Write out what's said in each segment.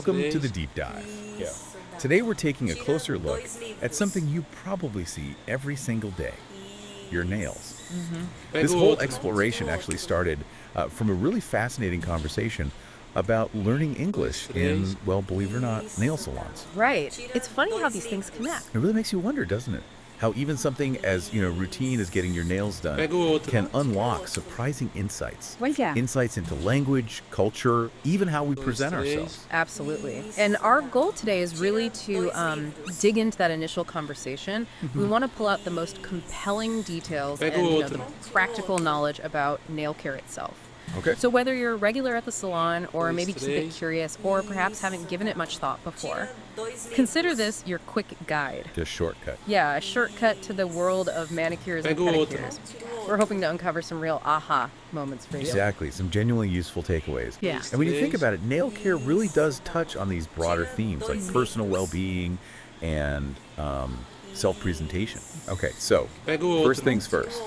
Welcome to the deep dive. Yeah. Today we're taking a closer look at something you probably see every single day, your nails. This whole exploration actually started from a really fascinating conversation about learning English in, well, believe it or not, nail salons. Right. It's funny how these things connect. It really makes you wonder, doesn't it? How even something as, routine as getting your nails done can unlock surprising insights. Well, yeah. Insights into language, culture, even how we present ourselves. Absolutely. And our goal today is really to dig into that initial conversation. We want to pull out the most compelling details and the practical knowledge about nail care itself. Okay. So whether you're regular at the salon or maybe just a bit curious or perhaps haven't given it much thought before, consider this your quick guide. Just shortcut. Yeah, a shortcut to the world of manicures and pedicures. We're hoping to uncover some real aha moments for you. Exactly. Some genuinely useful takeaways. Yeah. And when you think about it, nail care really does touch on these broader themes like personal well-being and self-presentation. Okay, so first things first.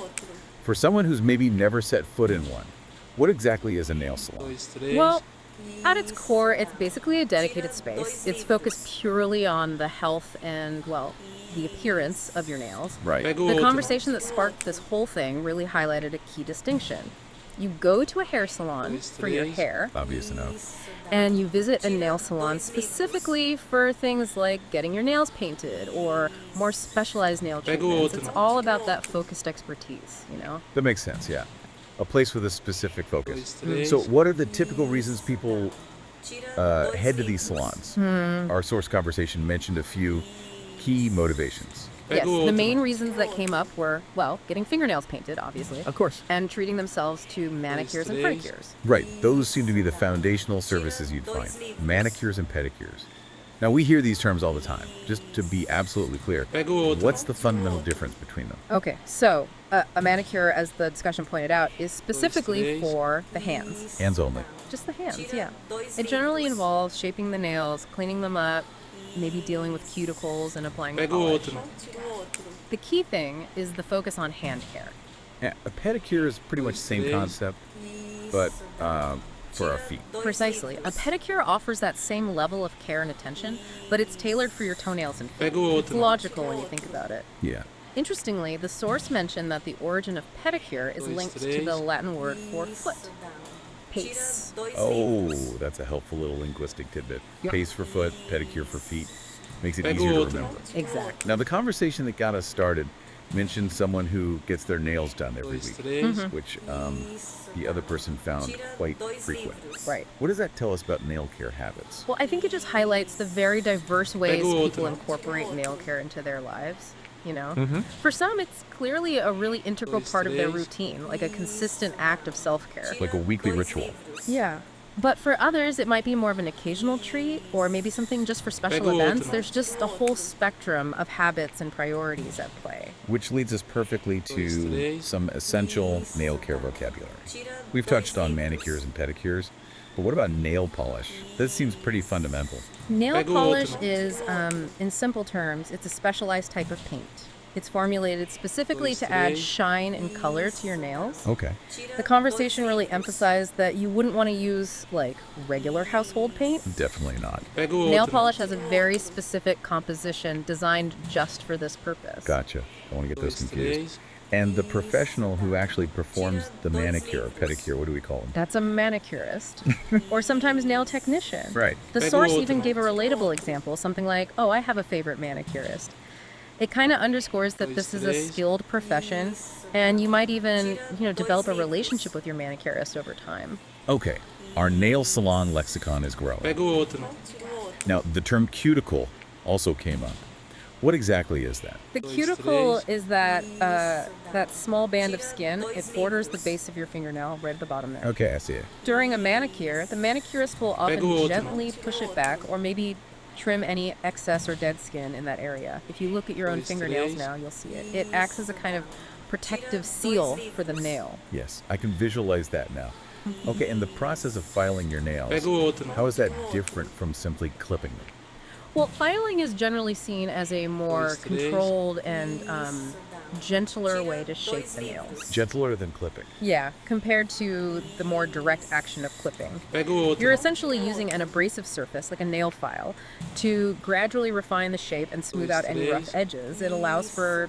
For someone who's maybe never set foot in one, what exactly is a nail salon? Well, at its core, it's basically a dedicated space. It's focused purely on the health and, well, the appearance of your nails. Right. The conversation that sparked this whole thing really highlighted a key distinction. You go to a hair salon for your hair, Obvious enough. and you visit a nail salon specifically for things like getting your nails painted or more specialized nail treatments. It's all about that focused expertise, That makes sense, yeah. A place with a specific focus. So what are the typical reasons people head to these salons? Our source conversation mentioned a few key motivations. Yes, the main reasons that came up were, well, getting fingernails painted, obviously. Of course. And treating themselves to manicures and pedicures. Right. Those seem to be the foundational services you'd find. Manicures and pedicures. Now, we hear these terms all the time. Just to be absolutely clear, what's the fundamental difference between them? Okay, so a manicure, as the discussion pointed out, is specifically for the hands. Hands only. Just the hands, yeah. It generally involves shaping the nails, cleaning them up, maybe dealing with cuticles and applying polish. The key thing is the focus on hand care. Yeah, a pedicure is pretty much the same concept, but for our feet. Precisely. A pedicure offers that same level of care and attention, but it's tailored for your toenails and feet. It's logical when you think about it. Yeah. Interestingly, the source mentioned that the origin of pedicure is linked to the Latin word for foot, pace. Oh, that's a helpful little linguistic tidbit. Pace for foot, pedicure for feet. Makes it easier to remember. Exactly. Now, the conversation that got us started mentioned someone who gets their nails done every week, which the other person found quite frequent. Right. What does that tell us about nail care habits? Well, I think it just highlights the very diverse ways people incorporate nail care into their lives. For some, it's clearly a really integral part of their routine, like a consistent act of self-care. Like a weekly ritual. Yeah. But for others, it might be more of an occasional treat or maybe something just for special events. There's just a whole spectrum of habits and priorities at play. Which leads us perfectly to some essential nail care vocabulary. We've touched on manicures and pedicures, but what about nail polish? This seems pretty fundamental. Nail polish is, in simple terms, it's a specialized type of paint. It's formulated specifically to add shine and color to your nails. Okay. The conversation really emphasized that you wouldn't want to use, regular household paint. Definitely not. Nail polish has a very specific composition designed just for this purpose. Gotcha. Don't want to get those confused. And the professional who actually performs the manicure or pedicure, what do we call them? That's a manicurist, or sometimes nail technician. Right. The source even gave a relatable example, something like, oh, I have a favorite manicurist. It kind of underscores that this is a skilled profession, and you might even, develop a relationship with your manicurist over time. Okay, our nail salon lexicon is growing. Now, the term cuticle also came up. What exactly is that? The cuticle is that small band of skin. It borders the base of your fingernail, right at the bottom there. Okay, I see it. During a manicure, the manicurist will often gently push it back or maybe trim any excess or dead skin in that area. If you look at your own fingernails now, you'll see it. It acts as a kind of protective seal for the nail. Yes, I can visualize that now. Okay, and the process of filing your nails, how is that different from simply clipping them? Well, filing is generally seen as a more controlled and gentler way to shape the nails. Gentler than clipping. Yeah, compared to the more direct action of clipping. You're essentially using an abrasive surface, like a nail file, to gradually refine the shape and smooth out any rough edges. It allows for,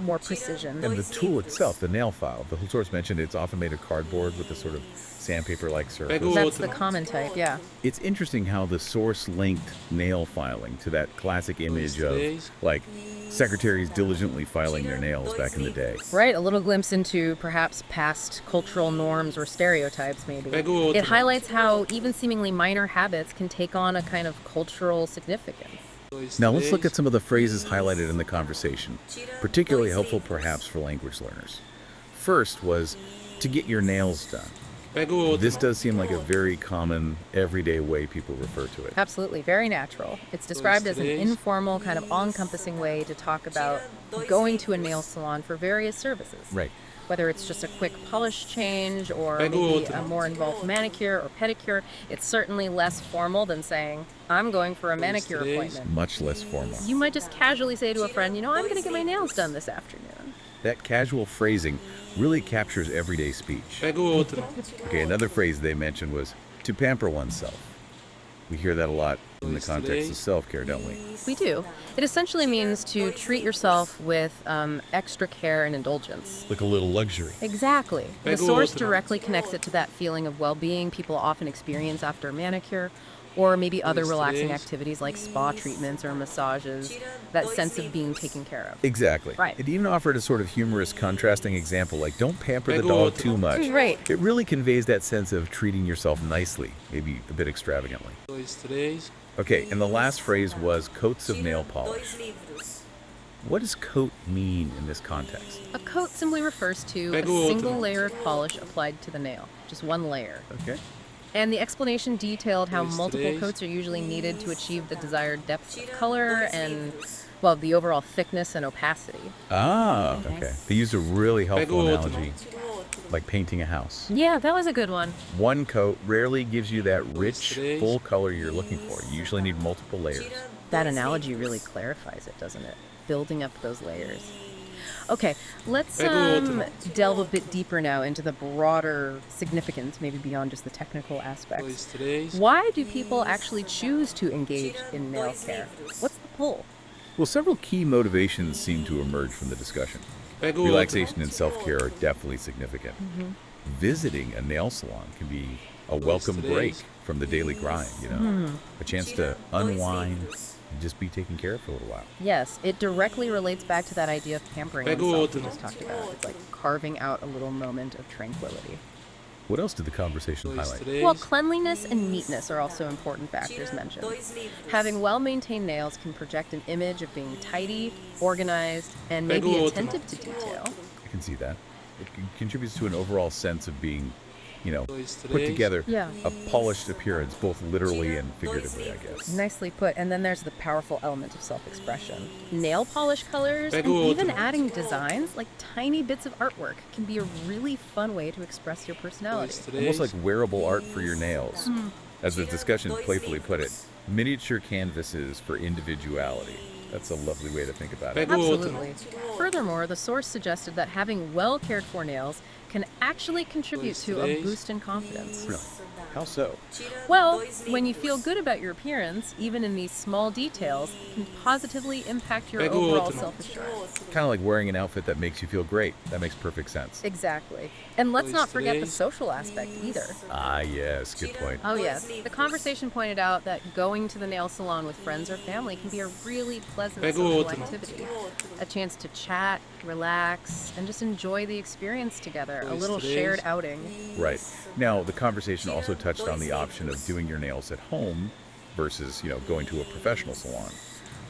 more precision. And the tool itself, the nail file, the source mentioned it's often made of cardboard with a sort of sandpaper-like surface. That's the common type, yeah. It's interesting how the source linked nail filing to that classic image of, like, secretaries diligently filing their nails back in the day. Right, a little glimpse into perhaps past cultural norms or stereotypes, maybe. It highlights how even seemingly minor habits can take on a kind of cultural significance. Now let's look at some of the phrases highlighted in the conversation, particularly helpful perhaps for language learners. First was, to get your nails done. This does seem like a very common, everyday way people refer to it. Absolutely, very natural. It's described as an informal, kind of all-encompassing way to talk about going to a nail salon for various services. Right. Whether it's just a quick polish change or maybe a more involved manicure or pedicure, it's certainly less formal than saying, I'm going for a manicure appointment. Much less formal. You might just casually say to a friend, I'm going to get my nails done this afternoon. That casual phrasing really captures everyday speech. Okay, another phrase they mentioned was to pamper oneself. We hear that a lot in the context of self-care, don't we? We do. It essentially means to treat yourself with extra care and indulgence. Like a little luxury. Exactly. The source directly connects it to that feeling of well-being people often experience after a manicure, or maybe other relaxing activities like spa treatments or massages, that sense of being taken care of. Exactly. Right. It even offered a sort of humorous contrasting example, like don't pamper the dog too much. Right. It really conveys that sense of treating yourself nicely, maybe a bit extravagantly. Okay, and the last phrase was coats of nail polish. What does coat mean in this context? A coat simply refers to a single layer of polish applied to the nail, just one layer. Okay. And the explanation detailed how multiple coats are usually needed to achieve the desired depth of color and, the overall thickness and opacity. Ah, okay. They used a really helpful analogy, like painting a house. Yeah, that was a good one. One coat rarely gives you that rich, full color you're looking for. You usually need multiple layers. That analogy really clarifies it, doesn't it? Building up those layers. Okay, let's delve a bit deeper now into the broader significance, maybe beyond just the technical aspects. Why do people actually choose to engage in nail care? What's the pull? Well, several key motivations seem to emerge from the discussion. Relaxation and self-care are definitely significant. Visiting a nail salon can be a welcome break from the daily grind, a chance to unwind and just be taken care of for a little while. Yes, it directly relates back to that idea of pampering oneself we just talked about. It's like carving out a little moment of tranquility. What else did the conversation highlight? Well, cleanliness and neatness are also important factors mentioned. Having well-maintained nails can project an image of being tidy, organized, and maybe attentive to detail. I can see that. It contributes to an overall sense of being, put together, a polished appearance, both literally and figuratively, I guess. Nicely put. And then there's the powerful element of self-expression. Nail polish colors and even adding designs, like tiny bits of artwork, can be a really fun way to express your personality. Almost like wearable art for your nails. As the discussion playfully put it, miniature canvases for individuality. That's a lovely way to think about it. Absolutely. Furthermore, the source suggested that having well cared for nails can actually contribute to a boost in confidence. Really? How so? Well, when you feel good about your appearance, even in these small details, it can positively impact your overall self-assurance. Kind of like wearing an outfit that makes you feel great. That makes perfect sense. Exactly. And let's not forget the social aspect either. Ah, yes. Good point. Oh, yes. The conversation pointed out that going to the nail salon with friends or family can be a really pleasant social activity. A chance to chat, relax, and just enjoy the experience together. A little shared outing. Right. Now, the conversation also touched on the option of doing your nails at home versus, going to a professional salon.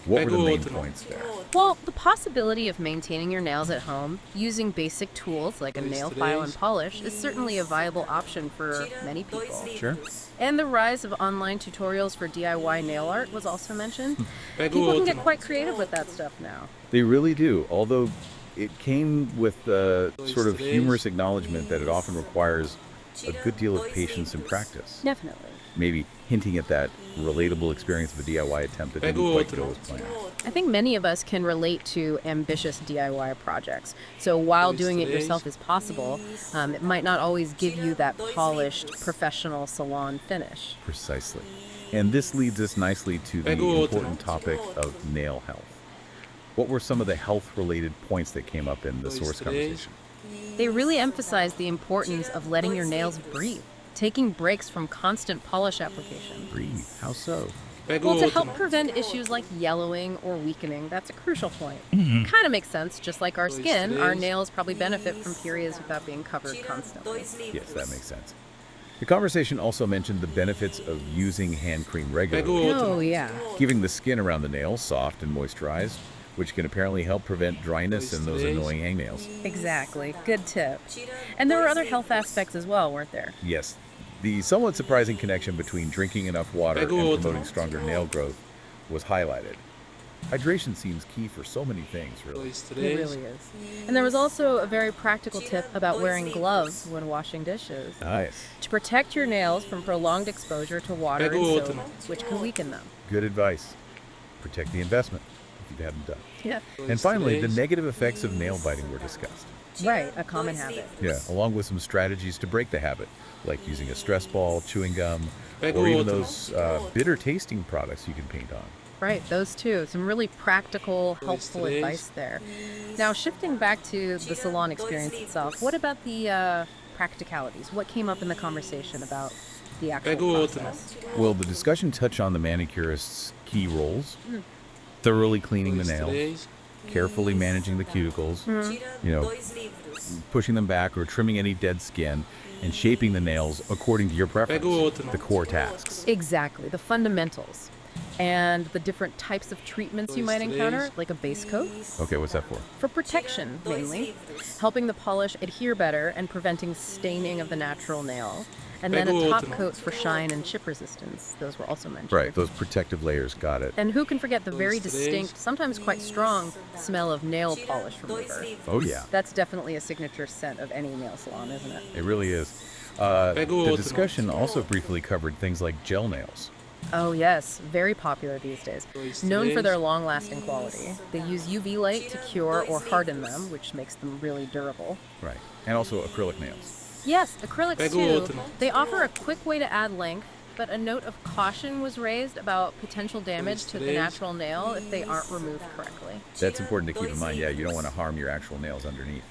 What were the main points there? Well, the possibility of maintaining your nails at home using basic tools like a nail file and polish is certainly a viable option for many people. Sure. And the rise of online tutorials for DIY nail art was also mentioned. People can get quite creative with that stuff now. They really do, although it came with a sort of humorous acknowledgement that it often requires a good deal of patience and practice. Definitely. maybe hinting at that relatable experience of a DIY attempt that didn't quite go as planned. I think many of us can relate to ambitious DIY projects. So while doing it yourself is possible, it might not always give you that polished professional salon finish. Precisely. And this leads us nicely to the important topic of nail health. What were some of the health-related points that came up in the source conversation? They really emphasize the importance of letting your nails breathe, taking breaks from constant polish application. Breathe. How so? Well, to help prevent issues like yellowing or weakening, that's a crucial point. Kind of makes sense. Just like our skin, our nails probably benefit from periods without being covered constantly. Yes, that makes sense. The conversation also mentioned the benefits of using hand cream regularly, Oh, yeah. keeping the skin around the nails soft and moisturized, which can apparently help prevent dryness and those annoying hangnails. Exactly. Good tip. And there were other health aspects as well, weren't there? Yes, the somewhat surprising connection between drinking enough water and promoting stronger nail growth was highlighted. Hydration seems key for so many things, really. It really is. And there was also a very practical tip about wearing gloves when washing dishes Nice. to protect your nails from prolonged exposure to water and soap, which can weaken them. Good advice. Protect the investment, if you haven't done. Yeah. And finally, the negative effects of nail biting were discussed. Right, a common habit. Yeah, along with some strategies to break the habit, like using a stress ball, chewing gum, or even those bitter tasting products you can paint on. Right, those two. Some really practical, helpful advice there. Now, shifting back to the salon experience itself, what about the practicalities? What came up in the conversation about the actual process? Well, the discussion touched on the manicurist's key roles, thoroughly cleaning the nails, carefully managing the cuticles, pushing them back or trimming any dead skin, and shaping the nails according to your preference, the core tasks. Exactly, the fundamentals. And the different types of treatments you might encounter, like a base coat, Okay, what's that for? for protection mainly, helping the polish adhere better and preventing staining of the natural nail. And then a top coat for shine and chip resistance. Those were also mentioned. Right, those protective layers, got it. And who can forget the very distinct, sometimes quite strong, smell of nail polish remover? Oh, yeah, That's definitely a signature scent of any nail salon, isn't it? it really is. The discussion also briefly covered things like gel nails. Oh, yes. Very popular these days. Known for their long-lasting quality. They use UV light to cure or harden them, which makes them really durable. Right, and also acrylic nails. Yes, acrylics too. They offer a quick way to add length, but a note of caution was raised about potential damage to the natural nail if they aren't removed correctly. That's important to keep in mind. Yeah, you don't want to harm your actual nails underneath.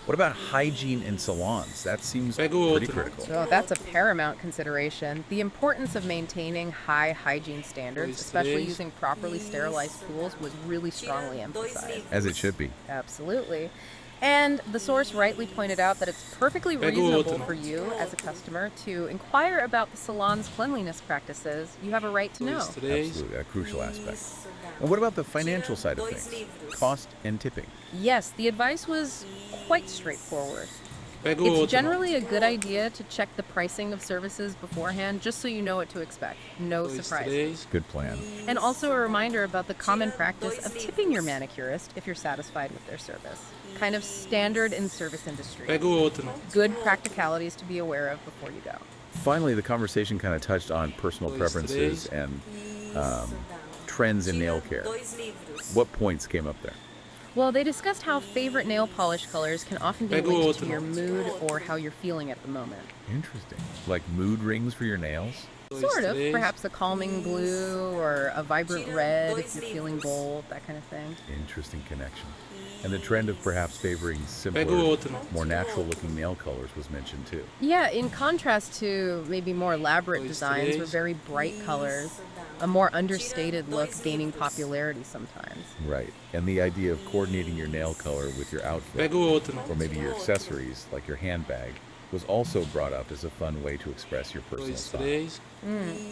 What about hygiene in salons? That seems pretty critical. So that's a paramount consideration. The importance of maintaining high hygiene standards, especially using properly sterilized tools, was really strongly emphasized. As it should be. Absolutely. And the source rightly pointed out that it's perfectly reasonable for you as a customer to inquire about the salon's cleanliness practices. You have a right to know. Absolutely, a crucial aspect. And what about the financial side of things? Cost and tipping. Yes, the advice was quite straightforward. It's generally a good idea to check the pricing of services beforehand just so you know what to expect. No surprises. Good plan. And also a reminder about the common practice of tipping your manicurist if you're satisfied with their service. Kind of standard in service industry. Good practicalities to be aware of before you go. Finally, the conversation kind of touched on personal preferences and trends in nail care. What points came up there? Well, they discussed how favorite nail polish colors can often be linked to your mood or how you're feeling at the moment. Interesting. Like mood rings for your nails? Sort of. Perhaps a calming blue or a vibrant red if you're feeling bold, that kind of thing. Interesting connection. And the trend of perhaps favoring simpler, more natural-looking nail colors was mentioned too. Yeah, in contrast to maybe more elaborate designs or very bright colors, a more understated look gaining popularity sometimes. Right. And the idea of coordinating your nail color with your outfit, or maybe your accessories, like your handbag, was also brought up as a fun way to express your personal style.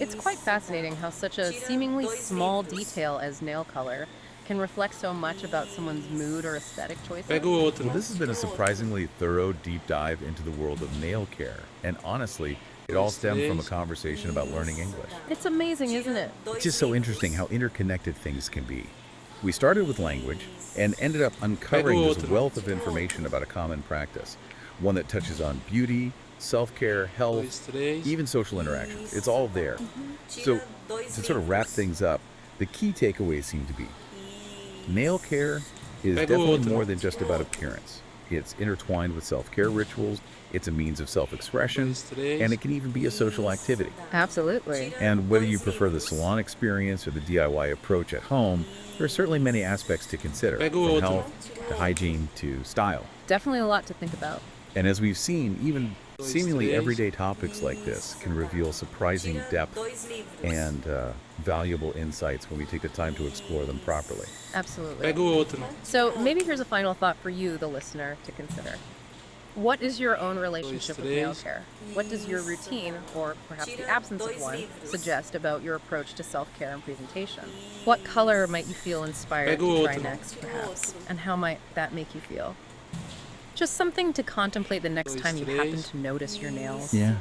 It's quite fascinating how such a seemingly small detail as nail color can reflect so much about someone's mood or aesthetic choices. Well, this has been a surprisingly thorough deep dive into the world of nail care. And honestly, it all stemmed from a conversation about learning English. It's amazing, isn't it? It's just so interesting how interconnected things can be. We started with language and ended up uncovering this wealth of information about a common practice, one that touches on beauty, self-care, health, even social interactions. It's all there. So, to sort of wrap things up, the key takeaways seem to be nail care is definitely more than just about appearance. It's intertwined with self-care rituals, it's a means of self-expression, and it can even be a social activity. Absolutely. And whether you prefer the salon experience or the DIY approach at home, there are certainly many aspects to consider, from health to hygiene to style. Definitely a lot to think about. And as we've seen, even seemingly everyday topics like this can reveal surprising depth and valuable insights when we take the time to explore them properly. Absolutely. So maybe here's a final thought for you, the listener, to consider. What is your own relationship with nail care? What does your routine, or perhaps the absence of one, suggest about your approach to self-care and presentation? What color might you feel inspired to try next, perhaps? And how might that make you feel? Just something to contemplate the next time you happen to notice your nails. Yeah.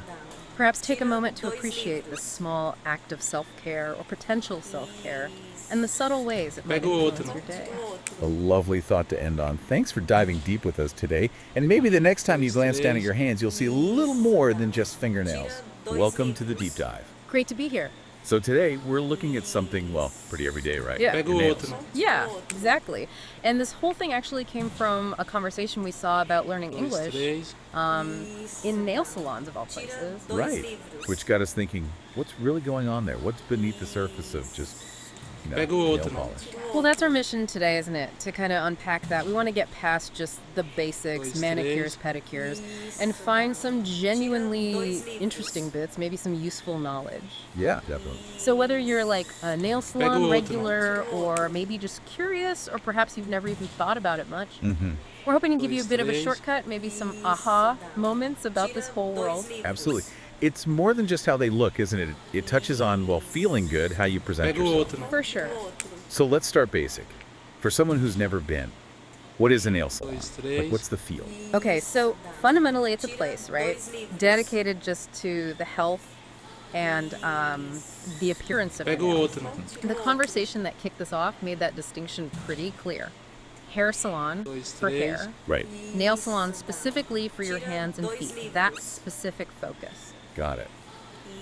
Perhaps take a moment to appreciate this small act of self-care or potential self-care and the subtle ways it might influence your day. A lovely thought to end on. Thanks for diving deep with us today. And maybe the next time you glance down at your hands, you'll see a little more than just fingernails. Welcome to the deep dive. Great to be here. So today we're looking at something, well, pretty everyday, right? Yeah. Your nails. Yeah, exactly. And this whole thing actually came from a conversation we saw about learning English in nail salons, of all places. Right. Which got us thinking, what's really going on there? What's beneath the surface of just, nail polish? Well, that's our mission today, isn't it? To kind of unpack that. We want to get past just the basics, manicures, pedicures, and find some genuinely interesting bits, maybe some useful knowledge. Yeah, definitely. So whether you're like a nail salon regular or maybe just curious or perhaps you've never even thought about it much, we're hoping to give you a bit of a shortcut, maybe some aha moments about this whole world. Absolutely. It's more than just how they look, isn't it? It touches on, well, feeling good, how you present yourself. For sure. So let's start basic. For someone who's never been, what is a nail salon? Like, what's the feel? Okay, so fundamentally it's a place, right? Dedicated just to the health and the appearance of your nails. The conversation that kicked this off made that distinction pretty clear. Hair salon for hair. Right. Nail salon specifically for your hands and feet. That specific focus. Got it.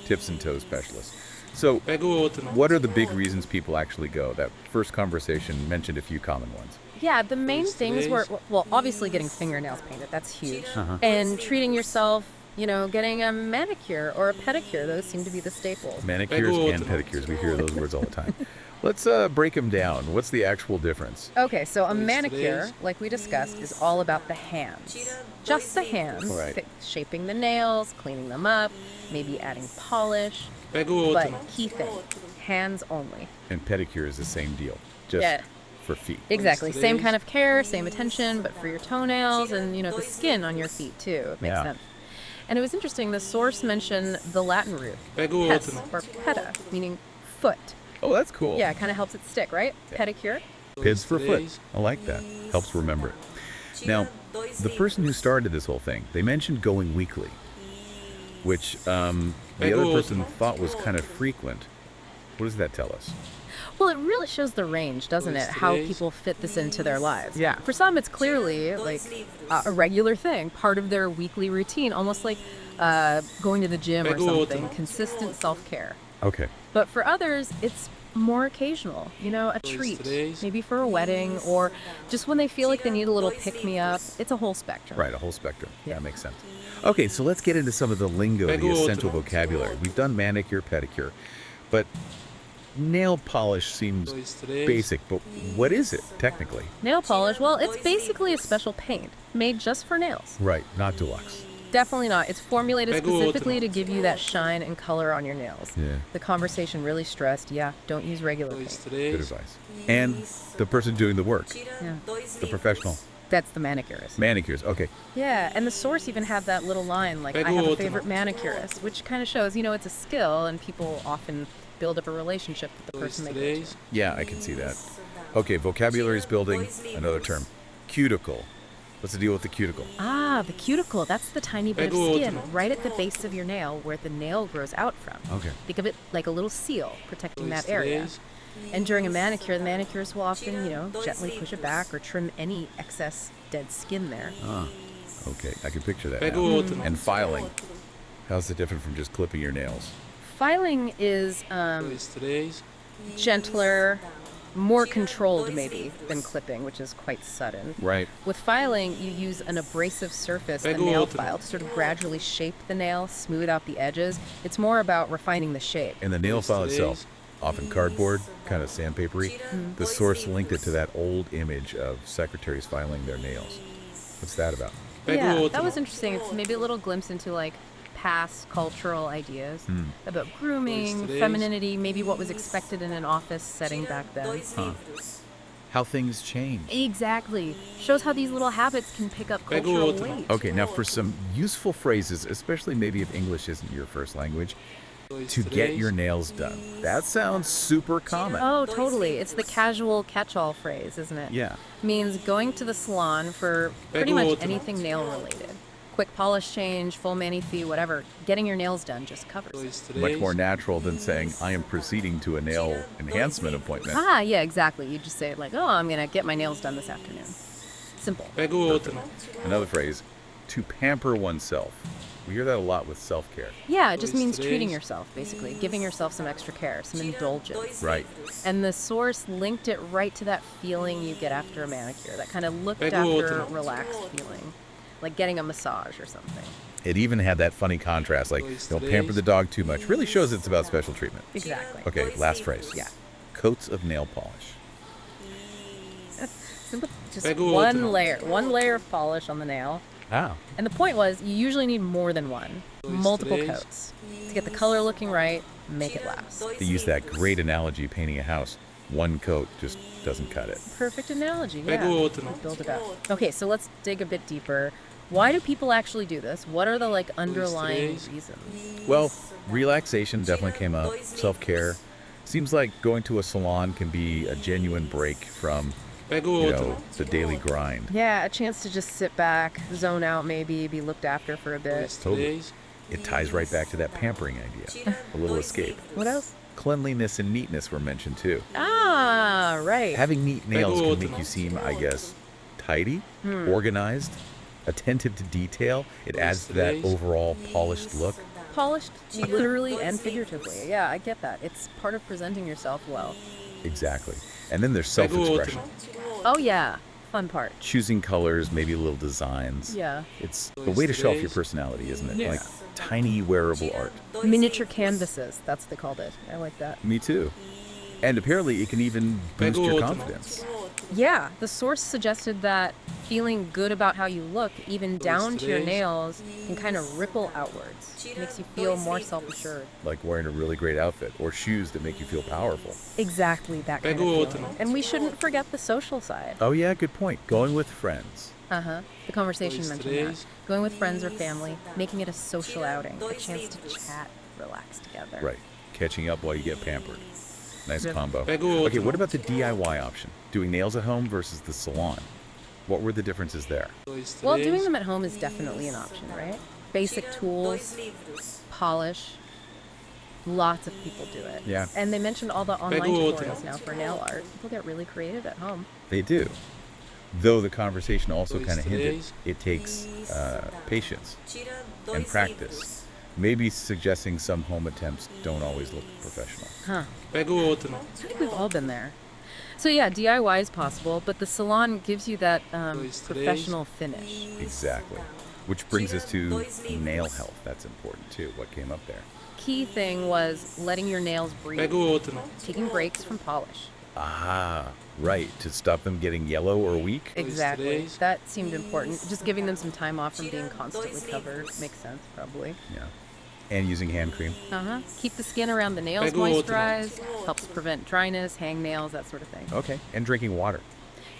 Tips and toe specialist. So, what are the big reasons people actually go? That first conversation mentioned a few common ones. Yeah, the main things were, well, obviously getting fingernails painted. That's huge. And treating yourself, getting a manicure or a pedicure. Those seem to be the staples. Manicures and pedicures. We hear those words all the time. Let's break them down. What's the actual difference? Okay, so a manicure, like we discussed, is all about the hands. Just the hands. Right. Shaping the nails, cleaning them up, maybe adding polish. But key thing, hands only. And pedicure is the same deal, just for feet. Exactly. Same kind of care, same attention, but for your toenails and, the skin on your feet, too. It makes sense. And it was interesting, the source mentioned the Latin root, pes, or peta, meaning foot. Oh, that's cool. Yeah, it kind of helps it stick, right? Pedicure. Pids for foot. I like that. Helps remember it. Now, the person who started this whole thing, they mentioned going weekly, which the other person thought was kind of frequent. What does that tell us? Well, it really shows the range, doesn't it? How people fit this into their lives. Yeah. For some, it's clearly like a regular thing, part of their weekly routine, almost like going to the gym or something, consistent self-care. Okay. But for others, it's more occasional, a treat, maybe for a wedding or just when they feel like they need a little pick-me-up. It's a whole spectrum. Right, a whole spectrum. Yeah, that makes sense. Okay, so let's get into some of the lingo, the essential vocabulary. We've done manicure, pedicure, but nail polish seems basic, but what is it technically? Nail polish, well, it's basically a special paint made just for nails. Right, not deluxe. Definitely not. It's formulated specifically to give you that shine and color on your nails. Yeah. The conversation really stressed, don't use regular paint. Good advice. And the person doing the work, the professional. That's the manicurist. Manicures, okay. Yeah, and the source even had that little line, like, I have a favorite manicurist, which kind of shows, it's a skill, and people often build up a relationship with the person they go to. Yeah, I can see that. Okay, vocabulary is building. Another term. Cuticle. What's the deal with the cuticle? Ah, the cuticle. That's the tiny bit of skin right at the base of your nail where the nail grows out from. Okay. Think of it like a little seal protecting that area. And during a manicure, the manicurist will often, gently push it back or trim any excess dead skin there. Okay, I can picture that now. Pego outro. And filing. How's it different from just clipping your nails? Filing is 2, 3. gentler, more controlled maybe than clipping, which is quite sudden. Right. With filing, you use an abrasive surface, the Pego nail outro. file, to sort of gradually shape the nail, smooth out the edges. It's more about refining the shape. And the nail file Dois, itself, often cardboard, kind of sandpapery, the source linked it to that old image of secretaries filing their nails. What's that about? Pego Yeah, outro. that was interesting. It's maybe a little glimpse into like past cultural ideas about grooming, Dois, três. femininity, maybe what was expected in an office setting back then. How things change. Exactly. Shows how these little habits can pick up Pego cultural outro. weight. Okay, now for some useful phrases, especially maybe if English isn't your first language, Dois, to get três. your nails done. That sounds super common. Oh, totally. It's the casual catch-all phrase, isn't it? Yeah. Means going to the salon for pretty Pego much outro. anything nail related. Quick polish change, full mani-fee, whatever. Getting your nails done just covers it. Dois, três. Much more natural than saying, I am proceeding to a nail enhancement appointment. Ah, yeah, exactly. You just say like, oh, I'm going to get my nails done this afternoon. Simple. Pego outro. Another phrase, to pamper oneself. We hear that a lot with self-care. Yeah, it just Dois, means treating três. yourself, basically. Giving yourself some extra care, some indulgence. Right. And the source linked it right to that feeling you get after a manicure, that kind of looked Pego after outro. relaxed feeling. Like getting a massage or something. It even had that funny contrast, like, Dois, don't três. pamper the dog too much. Really shows it's about special treatment. Exactly. Okay, last phrase. Yeah. Coats of nail polish. Simple. Just Pego one layer of polish on the nail. Ah. And the point was, you usually need more than one. Dois, Multiple três. coats. To get the color looking right, make it last. They use that great analogy painting a house. One coat just doesn't cut it. Perfect analogy, yeah. Pego outro. Build it up. Okay, so let's dig a bit deeper. Why do people actually do this? What are the like underlying três. reasons? Well, relaxation definitely came up. Self-care. Seems like going to a salon can be a genuine break from, Pego you outro. know, the daily grind. Yeah, a chance to just sit back, zone out maybe, be looked after for a bit. Dois, Totally. três. It ties right back to that pampering idea. A little escape. What else? Cleanliness and neatness were mentioned too. Ah, right. Having neat nails can Pego make outro. you seem, I guess, tidy, organized, attentive to detail. It adds to that três. overall polished look. Polished literally and figuratively. Yeah, I get that. It's part of presenting yourself well. Exactly. And then there's Pego self-expression. outro. Oh, yeah. Fun part. Choosing colors, maybe little designs. Yeah. It's the way to show off your personality, isn't it? Yeah. Like tiny wearable art. Miniature canvases. That's what they called it. I like that. Me too. And apparently it can even boost Pego your outro. confidence. Yeah, the source suggested that feeling good about how you look, even down to your três. nails, can kind of ripple outwards. It makes you feel more self-assured. Like wearing a really great outfit or shoes that make you feel powerful. Exactly that kind Pego of outro. feeling. And we shouldn't forget the social side. Oh yeah, good point. Going with friends. Uh-huh. The conversation Dois, mentioned that. três. Going with friends or family, making it a social outing, a chance to chat, relax together. Right. Catching up while you get pampered. Nice Yeah. combo. Pego Okay, outro. what about the DIY option? Doing nails at home versus the salon. What were the differences there? Dois, Well, três. doing them at home is definitely an option, right? Basic tools, polish. Lots of people do it. Yeah. And they mentioned all the online Pego outro. tutorials now for nail art. People get really creative at home. They do. Though the conversation also Dois, kind of hinted três. it takes patience and practice. Maybe suggesting some home attempts don't always look professional. Huh. Pego outro. I think we've all been there. So yeah, DIY is possible, but the salon gives you that Dois, três. professional finish. Exactly. Which brings us to nail health. That's important too. What came up there? Key thing was letting your nails breathe, Pego outro. taking breaks from polish. Ah, right. To stop them getting yellow or weak? Exactly. três. That seemed important. Just giving them some time off from being constantly covered makes sense, probably. Yeah. And using hand cream. Uh-huh. Keep the skin around the nails Pego outro. moisturized, helps prevent dryness, hang nails, that sort of thing. Okay. And drinking water.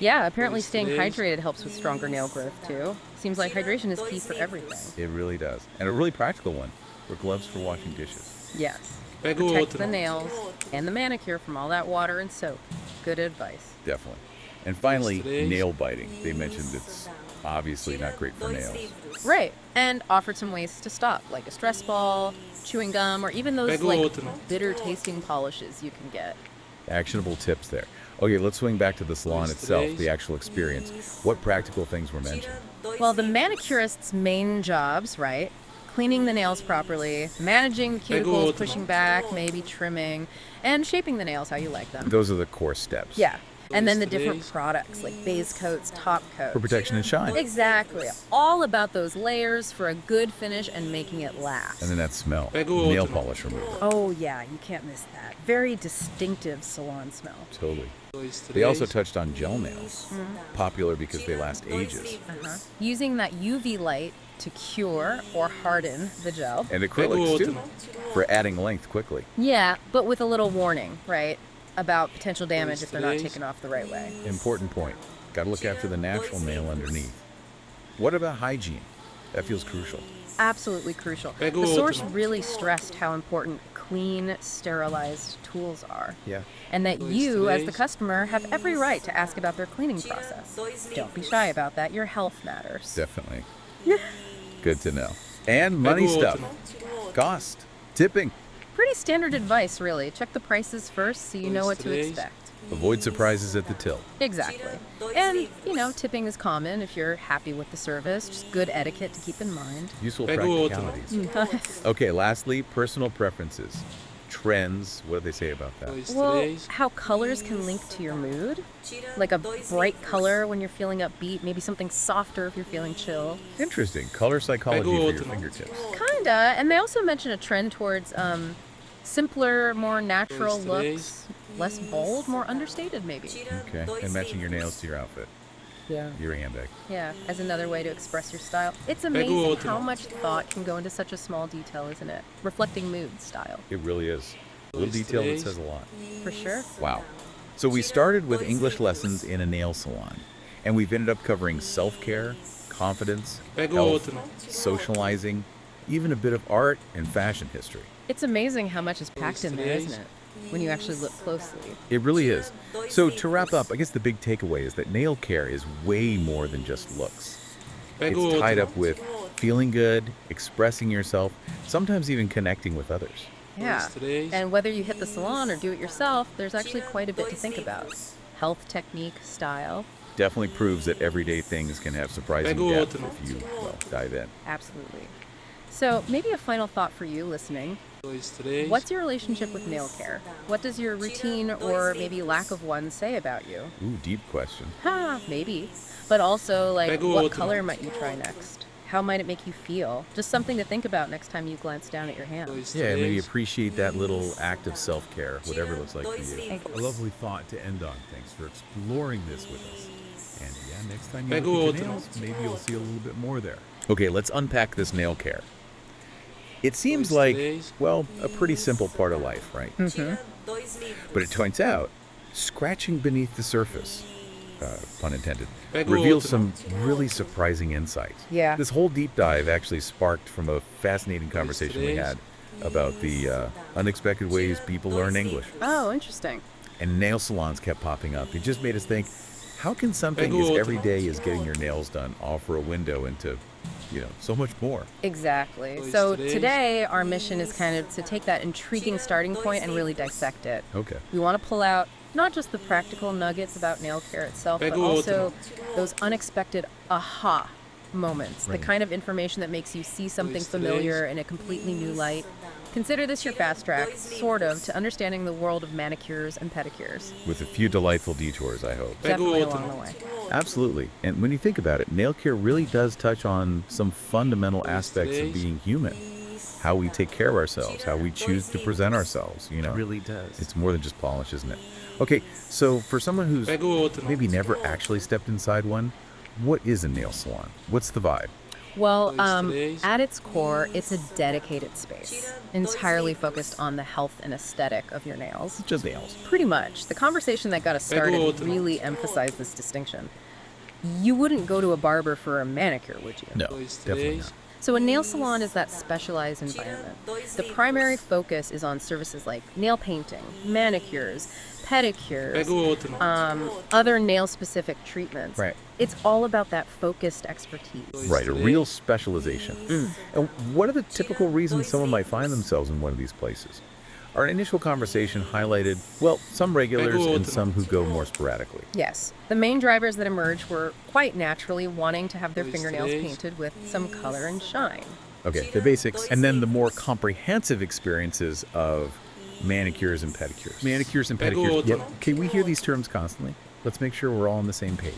Yeah, apparently Dois, staying três. hydrated helps with stronger nail growth too. Seems like hydration is key for everything. It really does. And a really practical one. Or gloves for washing dishes. Yes. Pego Protect outro. the nails and the manicure from all that water and soap. Good advice. Definitely. And finally, três. nail biting. They mentioned it's obviously not great for nails. Right. And offered some ways to stop, like a stress ball, chewing gum, or even those Pego like outro. bitter tasting polishes you can get. Actionable tips there. Okay, let's swing back to the salon Dois, itself, três. the actual experience. What practical things were mentioned? Well, the manicurist's main jobs, right? Cleaning the nails properly, managing the cuticles, pushing back, maybe trimming, and shaping the nails how you like them. Those are the core steps. Yeah. And then the different products like base coats, top For coat. protection and shine. Exactly. All about those layers for a good finish and making it last. And then that smell. Nail polish remover. Oh, yeah, you can't miss that. Very distinctive salon smell. Totally. They also touched on gel nails. Popular because they last ages. Using that UV light to cure or harden the gel. And acrylics, too, for adding length quickly. Yeah, but with a little warning, right? About potential damage if they're not taken off the right way. Important point. Got to look after the natural nail underneath. What about hygiene? That feels crucial. Absolutely crucial. The source really stressed how important clean, sterilized tools are. Yeah. And that you, as the customer, have every right to ask about their cleaning process. Don't be shy about that. Your health matters. Definitely. Good to know. And money stuff. Cost. Tipping. Pretty standard advice, really. Check the prices first so you know what to expect. Avoid surprises at the till. Exactly. And, tipping is common if you're happy with the service. Just good etiquette to keep in mind. Useful practicalities. Okay, lastly, personal preferences. Trends. What do they say about that? Well, how colors can link to your mood. Like a bright color when you're feeling upbeat, maybe something softer if you're feeling chill. Interesting. Color psychology for your fingertips. Kinda. And they also mention a trend towards simpler, more natural looks. Less bold, more understated, maybe. Okay. And matching your nails to your outfit. Yeah. Your handbag. Yeah, as another way to express your style. It's amazing how much thought can go into such a small detail, isn't it? Reflecting mood, style. It really is. A little detail that says a lot. For sure. Wow. So we started with English lessons in a nail salon, and we've ended up covering self-care, confidence, health, socializing, even a bit of art and fashion history. It's amazing how much is packed in there, isn't it? When you actually look closely. It really is. So to wrap up, I guess the big takeaway is that nail care is way more than just looks. It's tied up with feeling good, expressing yourself, sometimes even connecting with others. Yeah. And whether you hit the salon or do it yourself, there's actually quite a bit to think about. Health, technique, style. Definitely proves that everyday things can have surprising depth if you, dive in. Absolutely. So maybe a final thought for you listening. What's your relationship with nail care? What does your routine or maybe lack of one say about you? Ooh, deep question. Maybe. But also, what color might you try next? How might it make you feel? Just something to think about next time you glance down at your hand. Yeah, maybe appreciate that little act of self-care, whatever it looks like for you. A lovely thought to end on. Thanks for exploring this with us. And yeah, next time you look at your nails, maybe you'll see a little bit more there. Okay, let's unpack this nail care. It seems like, a pretty simple part of life, right? But it turns out, scratching beneath the surface, pun intended, reveals some really surprising insights. Yeah. This whole deep dive actually sparked from a fascinating conversation we had about the unexpected ways people learn English. Oh, interesting. And nail salons kept popping up. It just made us think, how can something as everyday as getting your nails done offer a window into so much more? Exactly. So today, our mission is kind of to take that intriguing starting point and really dissect it. Okay. We want to pull out not just the practical nuggets about nail care itself, but also those unexpected aha moments, the kind of information that makes you see something familiar in a completely new light. Consider this your fast track, sort of, to understanding the world of manicures and pedicures. With a few delightful detours, I hope. Definitely along the way. Absolutely. And when you think about it, nail care really does touch on some fundamental aspects of being human. How we take care of ourselves, how we choose to present ourselves, It really does. It's more than just polish, isn't it? Okay, so for someone who's maybe never actually stepped inside one, what is a nail salon? What's the vibe? Well, at its core, it's a dedicated space, entirely focused on the health and aesthetic of your nails. Just nails. Pretty much. The conversation that got us started really emphasized this distinction. You wouldn't go to a barber for a manicure, would you? No, definitely not. So a nail salon is that specialized environment. The primary focus is on services like nail painting, manicures, pedicures, other nail-specific treatments. Right. It's all about that focused expertise. Right, a real specialization. And what are the typical reasons someone might find themselves in one of these places? Our initial conversation highlighted, well, some regulars and some who go more sporadically. Yes. The main drivers that emerged were quite naturally wanting to have their fingernails painted with some color and shine. Okay, the basics. And then the more comprehensive experiences of manicures and pedicures. Manicures and pedicures. Yep. Okay, we hear these terms constantly. Let's make sure we're all on the same page.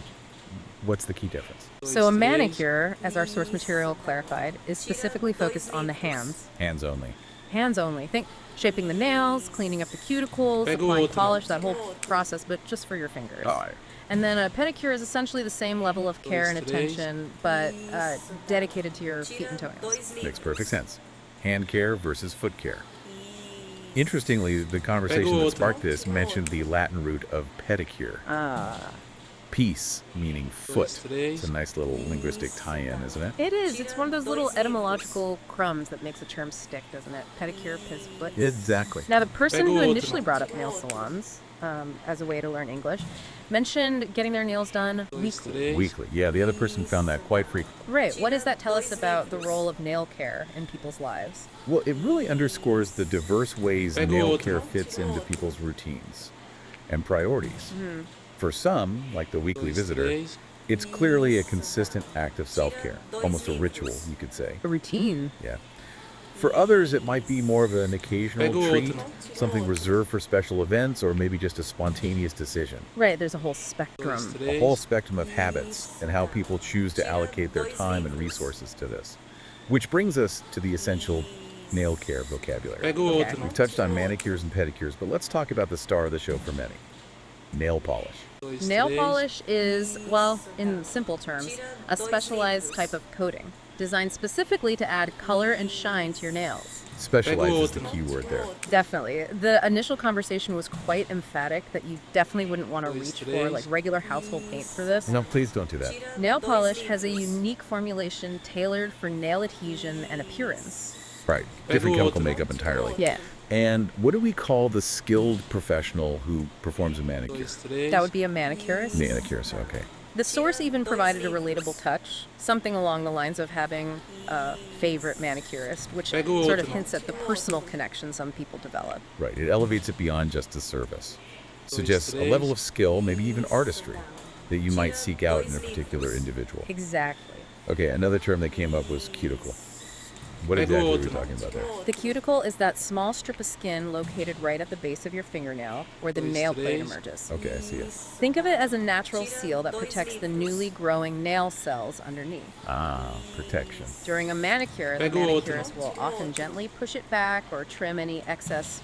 What's the key difference? So a manicure, as our source material clarified, is specifically focused on the hands. Hands only. Hands only. Think shaping the nails, cleaning up the cuticles, applying polish, that whole process, but just for your fingers. All right. And then a pedicure is essentially the same level of care and attention, but dedicated to your feet and toenails. Makes perfect sense. Hand care versus foot care. Interestingly, the conversation that sparked this mentioned the Latin root of pedicure. Piece, meaning foot. It's a nice little linguistic tie-in, isn't it? It is. It's one of those little etymological crumbs that makes a term stick, doesn't it? Pedicure, piss, foot. Exactly. Now, the person who initially brought up nail salons as a way to learn English mentioned getting their nails done weekly. Weekly. Yeah, the other person found that quite frequent. Right. What does that tell us about the role of nail care in people's lives? Well, it really underscores the diverse ways nail care fits into people's routines and priorities. For some, like the weekly visitor, it's clearly a consistent act of self-care, almost a ritual, you could say. A routine. Yeah. For others, it might be more of an occasional treat, something reserved for special events, or maybe just a spontaneous decision. Right, there's a whole spectrum. A whole spectrum of habits and how people choose to allocate their time and resources to this. Which brings us to the essential nail care vocabulary. Okay. We've touched on manicures and pedicures, but let's talk about the star of the show for many. Nail polish. Nail polish is, well, in simple terms, a specialized type of coating designed specifically to add color and shine to your nails. Specialized is the key word there. Definitely. The initial conversation was quite emphatic that you definitely wouldn't want to reach for like regular household paint for this. No, please don't do that. Nail polish has a unique formulation tailored for nail adhesion and appearance. Right. Different chemical makeup entirely. Yeah. And what do we call the skilled professional who performs a manicure? That would be a manicurist. Manicurist, okay. The source even provided a relatable touch, something along the lines of having a favorite manicurist, which sort of hints at the personal connection some people develop. Right. It elevates it beyond just a service. Suggests a level of skill, maybe even artistry, that you might seek out in a particular individual. Exactly. Okay, another term that came up was cuticle. What exactly were we talking about there? The cuticle is that small strip of skin located right at the base of your fingernail where the nail plate emerges. Okay, I see it. Think of it as a natural seal that protects the newly growing nail cells underneath. Ah, protection. During a manicure, the manicurist will often gently push it back or trim any excess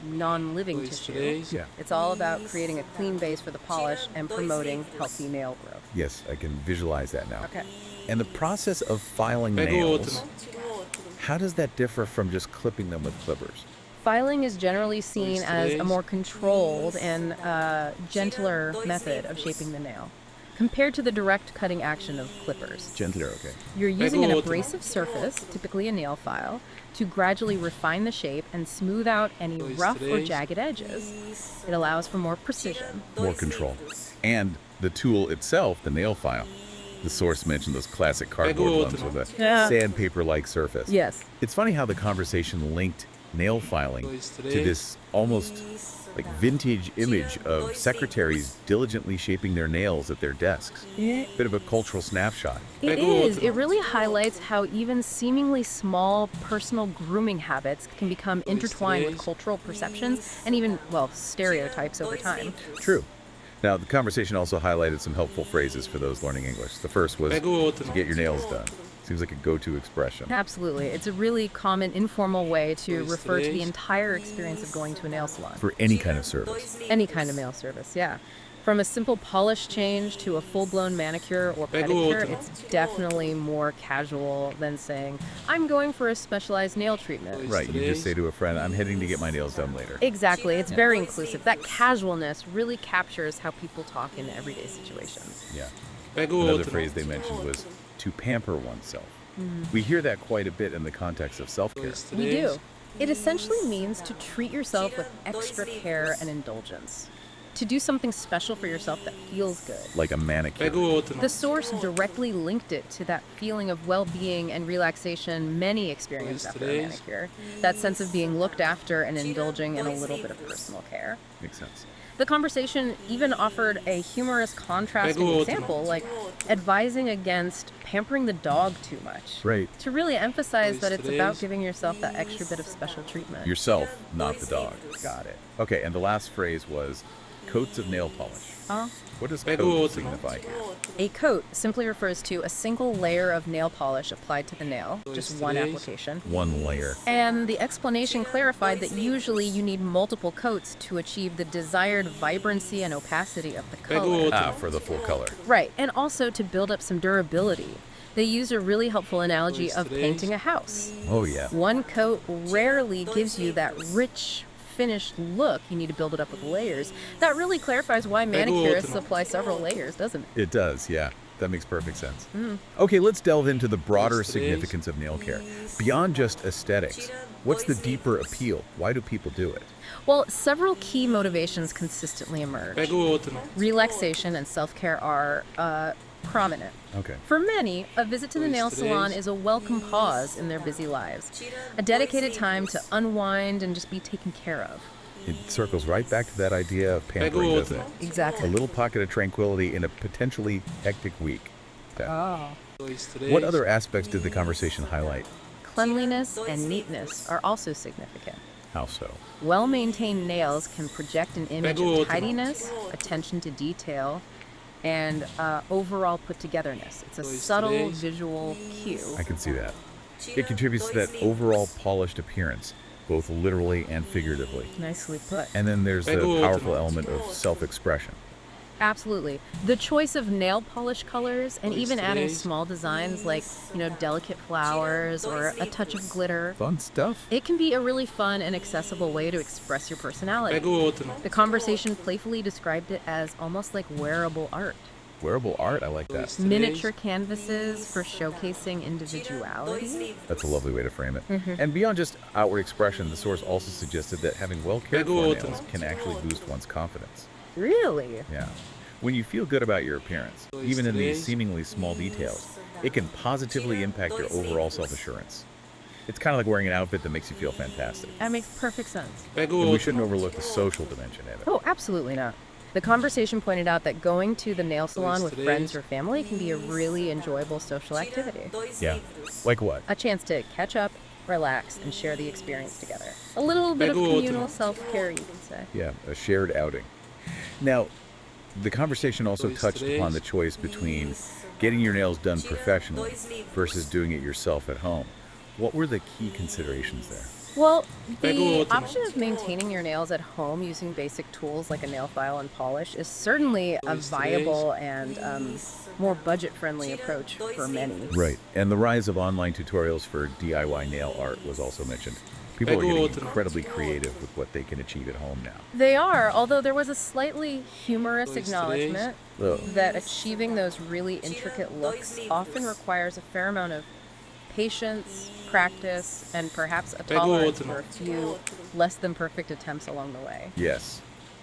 non-living tissue. Yeah. It's all about creating a clean base for the polish and promoting healthy nail growth. Yes, I can visualize that now. Okay. And the process of filing nails, how does that differ from just clipping them with clippers? Filing is generally seen as a more controlled and gentler method of shaping the nail, compared to the direct cutting action of clippers. Gentler, okay. You're using an abrasive surface, typically a nail file, to gradually refine the shape and smooth out any rough or jagged edges. It allows for more precision. More control. And the tool itself, the nail file. The source mentioned those classic cardboard ones with a sandpaper-like surface. Yes. It's funny how the conversation linked nail filing to this almost like vintage image of secretaries diligently shaping their nails at their desks. Bit of a cultural snapshot. It is. It really highlights how even seemingly small personal grooming habits can become intertwined with cultural perceptions and even, well, stereotypes over time. True. Now, the conversation also highlighted some helpful phrases for those learning English. The first was to get your nails done. Seems like a go-to expression. Absolutely. It's a really common, informal way to refer to the entire experience of going to a nail salon. For any kind of service. Any kind of nail service, yeah. From a simple polish change to a full-blown manicure or pedicure, it's definitely more casual than saying, I'm going for a specialized nail treatment. Right, you just say to a friend, I'm heading to get my nails done later. Exactly, it's very inclusive. That casualness really captures how people talk in everyday situations. Yeah. Another phrase they mentioned was to pamper oneself. We hear that quite a bit in the context of self-care. We do. It essentially means to treat yourself with extra care and indulgence. to do something special for yourself that feels good. Like a manicure. The source directly linked it to that feeling of well-being and relaxation many experience after a manicure. That sense of being looked after and indulging in a little bit of personal care. Makes sense. The conversation even offered a humorous contrasting example, like advising against pampering the dog too much. Right. To really emphasize that it's about giving yourself that extra bit of special treatment. Yourself, not the dog. Got it. Okay, and the last phrase was coats of nail polish. What does coat signify here? A coat simply refers to a single layer of nail polish applied to the nail, just one application. One layer. And the explanation clarified that usually you need multiple coats to achieve the desired vibrancy and opacity of the color. For the full color. Right, and also to build up some durability. They used a really helpful analogy of painting a house. Oh, yeah. One coat rarely gives you that rich, finished look. You need to build it up with layers. That really clarifies why manicurists apply several layers, doesn't it? It does, yeah. That makes perfect sense. Okay, let's delve into the broader significance of nail care. Beyond just aesthetics, what's the deeper appeal? Why do people do it? Well, several key motivations consistently emerge. Relaxation and self-care are prominent. Okay. For many, a visit to the nail salon is a welcome pause in their busy lives, a dedicated time to unwind and just be taken care of. It circles right back to that idea of pampering, doesn't it? Exactly. A little pocket of tranquility in a potentially hectic week. Oh. What other aspects did the conversation highlight? Cleanliness and neatness are also significant. How so? Well-maintained nails can project an image of tidiness, attention to detail, and overall put-togetherness. It's a subtle visual cue. I can see that. It contributes to that overall polished appearance, both literally and figuratively. Nicely put. And then there's the powerful element of self-expression. Absolutely. The choice of nail polish colors and even adding small designs like, delicate flowers or a touch of glitter. Fun stuff. It can be a really fun and accessible way to express your personality. The conversation playfully described it as almost like wearable art. Wearable art, I like that. Miniature canvases for showcasing individuality. That's a lovely way to frame it. And beyond just outward expression, the source also suggested that having well-cared for nails can actually boost one's confidence. Really? Yeah. When you feel good about your appearance, even in these seemingly small details, it can positively impact your overall self-assurance. It's kind of like wearing an outfit that makes you feel fantastic. That makes perfect sense. And we shouldn't overlook the social dimension of it. Oh, absolutely not. The conversation pointed out that going to the nail salon with friends or family can be a really enjoyable social activity. Yeah. Like what? A chance to catch up, relax, and share the experience together. A little bit of communal self-care, you can say. Yeah, a shared outing. Now, the conversation also touched upon the choice between getting your nails done professionally versus doing it yourself at home. What were the key considerations there? Well, the option of maintaining your nails at home using basic tools like a nail file and polish is certainly a viable and more budget-friendly approach for many. Right, and the rise of online tutorials for DIY nail art was also mentioned. People are getting incredibly creative with what they can achieve at home now. They are, although there was a slightly humorous acknowledgement that achieving those really intricate looks often requires a fair amount of patience, practice, and perhaps a tolerance for a few less than perfect attempts along the way. Yes.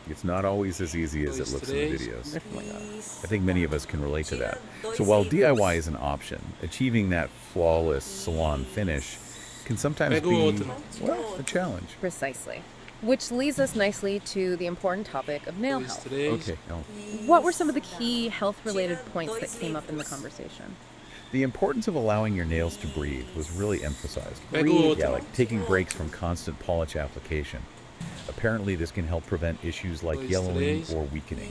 It's not always as easy as it looks in the videos. Definitely not. I think many of us can relate to that. So while DIY is an option, achieving that flawless salon finish can sometimes be, well, a challenge. Precisely. Which leads us nicely to the important topic of nail health. Okay. No. What were some of the key health-related points that came up in the conversation? The importance of allowing your nails to breathe was really emphasized. Breathe. Yeah, like taking breaks from constant polish application. Apparently, this can help prevent issues like yellowing or weakening.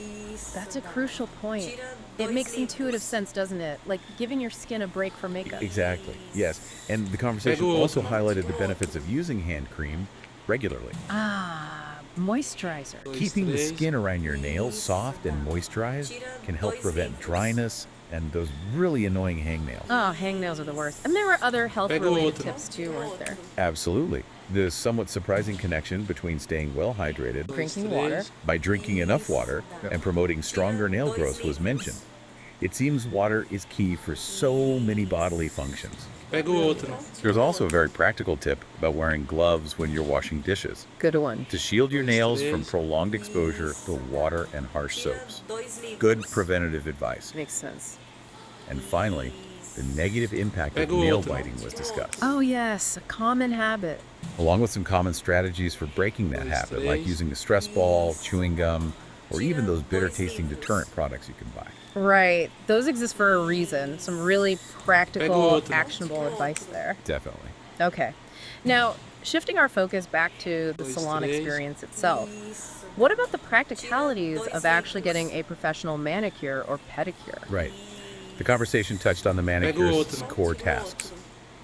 That's a crucial point. It makes intuitive sense, doesn't it? Like giving your skin a break from makeup. Exactly, yes. And the conversation also highlighted the benefits of using hand cream regularly. Moisturizer. Keeping the skin around your nails soft and moisturized can help prevent dryness and those really annoying hangnails. Oh, hangnails are the worst. And there were other health-related tips too, weren't there? Absolutely. The somewhat surprising connection between staying well hydrated, Drinking water, by drinking enough water, and promoting stronger nail growth was mentioned. It seems water is key for so many bodily functions. Pega o outro. There's also a very practical tip about wearing gloves when you're washing dishes Good one. to shield your nails from três. prolonged exposure to water and harsh soaps. Good preventative advice. Makes sense. And finally, the negative impact of Pega o nail outro. biting was discussed, Oh, yes, a common habit. along with some common strategies for breaking that habit, like três. using a stress ball, chewing gum, or even those bitter-tasting deterrent products you can buy. Right. Those exist for a reason. Some really practical, outro. actionable advice there. Definitely. Okay. Now, shifting our focus back to the Dois, salon três. experience itself, what about the practicalities of actually getting a professional manicure or pedicure? Right. The conversation touched on the manicurist's outro. core tasks: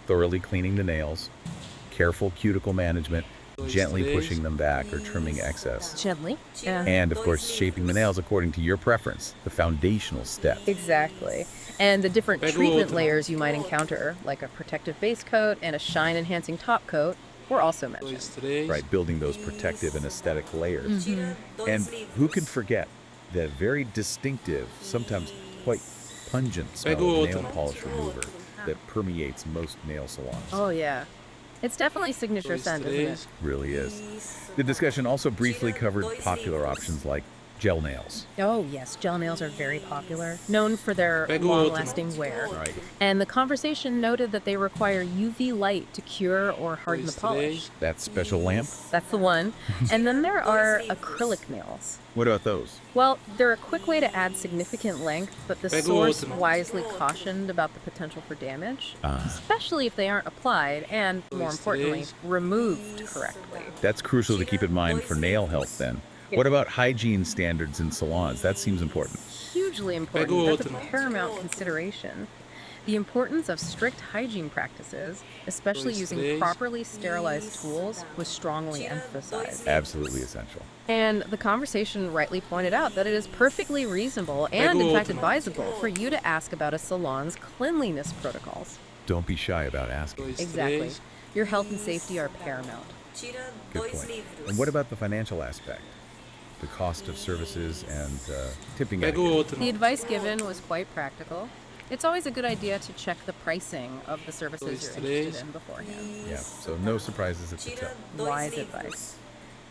thoroughly cleaning the nails, careful cuticle management, gently três. pushing them back or trimming excess, Gently. Yeah. and of course, shaping the nails according to your preference, the foundational step. Exactly. And the different Pega o treatment outro. layers you might encounter, like a protective base coat and a shine enhancing top coat, were also mentioned. Dois, três. Right, building those protective and aesthetic layers. Mm-hmm. And who can forget that very distinctive, sometimes quite pungent smell Pega o of nail outro. polish remover that permeates most nail salons? Oh, yeah. It's definitely signature Dois, scent, isn't it? três. Really is. The discussion also briefly covered popular options like gel nails. Oh, yes, gel nails are very popular, known for their Pega o outro. long-lasting wear. Right. And the conversation noted that they require UV light to cure or harden the Dois, polish. três. That special lamp? That's the one. And then there are acrylic nails. What about those? Well, they're a quick way to add significant length, but the Pega o source outro. wisely cautioned about the potential for damage, Ah. especially if they aren't applied and, more Dois, importantly, três. removed correctly. That's crucial to keep in mind for nail health then. What about hygiene standards in salons? That seems important. Hugely important. Pega o That's a outro. paramount consideration. The importance of strict hygiene practices, especially Dois, using três. properly sterilized tools, was strongly emphasized. Absolutely essential. And the conversation rightly pointed out that it is perfectly reasonable and, in fact, advisable for you to ask about a salon's cleanliness protocols. Don't be shy about asking. Dois, Exactly. três. Your health and safety are paramount. Good point. And what about the financial aspect? The cost of services and tipping Pega o etiquette? outro. The advice given was quite practical. It's always a good idea to check the pricing of the services Dois, you're interested três. in beforehand. Yeah, so no surprises at the tip. Wise advice.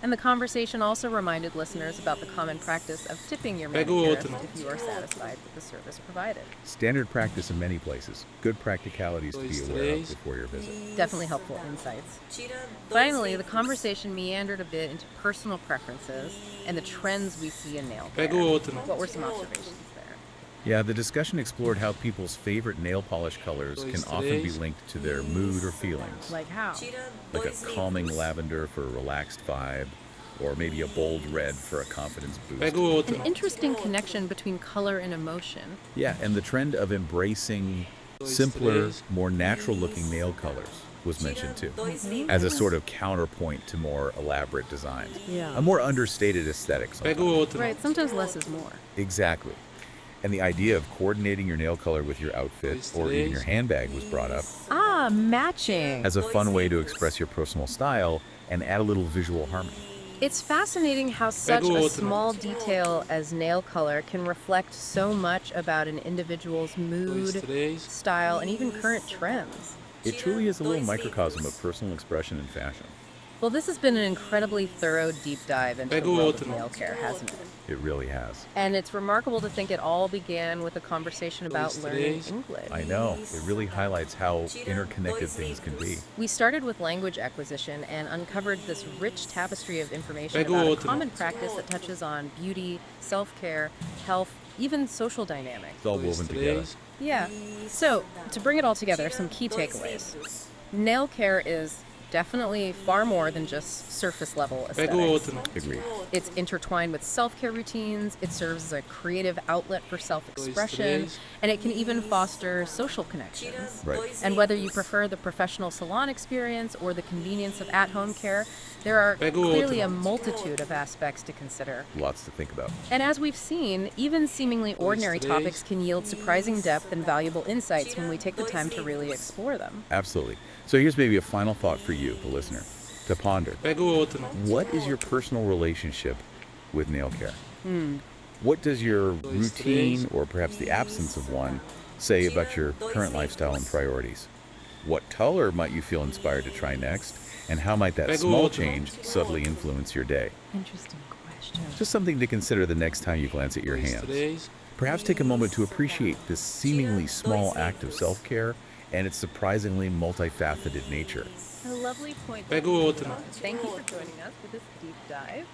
And the conversation also reminded listeners about the common practice of tipping your Pega o manicurist outro. if you are satisfied with the service provided. Standard practice in many places. Good practicalities to be Dois, aware of três. before your visit. Definitely helpful insights. Finally, the conversation meandered a bit into personal preferences and the trends we see in nail care. Pega o outro. What were some observations there? Yeah, the discussion explored how people's favorite nail polish colors can often be Dois, linked to their mood or feelings. Like how? Like a calming lavender for a relaxed vibe, or maybe a bold red for a confidence Pega boost. o An outro. interesting connection between color and emotion. Yeah, and the trend of embracing Dois, simpler, três. more natural-looking nail colors was mentioned too, as a sort of counterpoint to more elaborate designs. Yeah. A more understated aesthetic Pega sometimes. o outro. Right, sometimes less is more. Exactly. And the idea of coordinating your nail color with your outfit Dois, or even três. your handbag was brought up Ah, matching. as a fun way to express your personal style and add a little visual harmony. It's fascinating how such Pega o a outro. small detail as nail color can reflect so much about an individual's Dois, mood, três. style, and even current trends. It truly is a little microcosm of personal expression and fashion. Well, this has been an incredibly thorough deep dive into the Pega o world of outro. nail care, hasn't it? It really has. And it's remarkable to think it all began with a conversation about Dois, learning três. English. I know. It really highlights how interconnected things can be. We started with language acquisition and uncovered this rich tapestry of information Pega o about a outro. common practice that touches on beauty, self-care, health, even social dynamics. It's all Dois, woven together. três. Yeah. So, to bring it all together, some key takeaways. Nail care is definitely far more than just surface level Pega o aesthetics. outro. Agreed. It's intertwined with self-care routines, it serves as a creative outlet for self-expression, três. and it can even foster social connections. Right. And whether you prefer the professional salon experience or the convenience of at-home care, there are Pega o clearly outro. a multitude of aspects to consider. Lots to think about. And as we've seen, even seemingly ordinary três. topics can yield surprising depth and valuable insights when we take the time to really explore them. Absolutely. So here's maybe a final thought for you, the listener, to ponder. Pega o outro. What is your personal relationship with nail care? What does your routine, or perhaps the absence of one, say about your current lifestyle and priorities? What color might you feel inspired to try next? And how might that Pega o small outro. change subtly influence your day? Interesting question. Just something to consider the next time you glance at your Dois, hands. três. Perhaps take a moment to appreciate this seemingly small act of self-care and its surprisingly multifaceted nature. A lovely point. Pega o outro. Thank you for joining us for this deep dive.